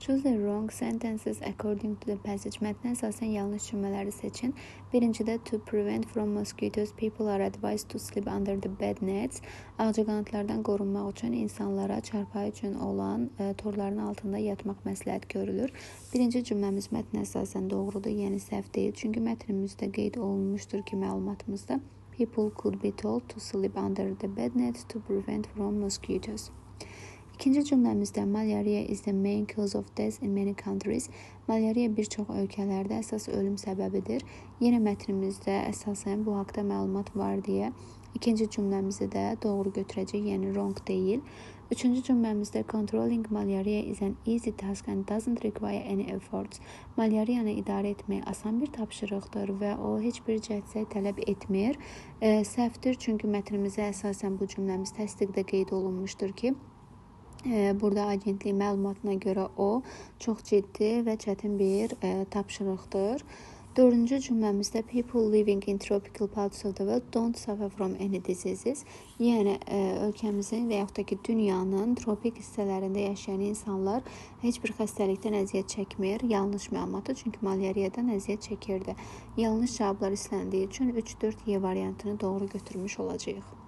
Choose the wrong sentences according to the passage. Mətnə əsasən yanlış cümlələri seçin. Birincidə to prevent from mosquitoes, people are advised to sleep under the bed nets. Ağcaqanadlardan qorunmaq üçün insanlara çarpayı üçün olan torların altında yatmaq məsləhət görülür. Birinci cümləmiz mətnə əsasən doğrudur, yəni səhv deyil. Çünki mətnimizdə qeyd olunmuşdur ki, məlumatımızda people could be told to sleep under the bed nets to prevent from mosquitoes. İkinci cümləmizdə malaria is the main cause of death in many countries. Malaria bir çox ölkələrdə əsas ölüm səbəbidir. Yenə mətnimizdə əsasən bu haqda məlumat var deyə ikinci cümləmizi də doğru götürəcək, yəni wrong deyil. Üçüncü cümləmizdə controlling malaria is an easy task and doesn't require any efforts. Malariyanı idarə etmək asan bir tapşırıqdır və o heç bir cəhd tələb etmir. Səhvdir, çünki mətnimizə əsasən bu cümləmiz təsdiqdə qeyd olunmuşdur ki, burada agentlik məlumatına görə o çox ciddi və çətin bir tapşırıqdır. Dördüncü cümləmizdə people living in tropical parts of the world don't suffer from any diseases. Yəni ölkəmizin və yaxud da ki dünyanın tropik hissələrində yaşayan insanlar heç bir xəstəlikdən əziyyət çəkmir. Yanlış məlumatdır, çünki malariyadan əziyyət çəkirdi. Yanlış cavablar istəndiyi üçün 3-4 Y variantını doğru götürmüş olacağıq.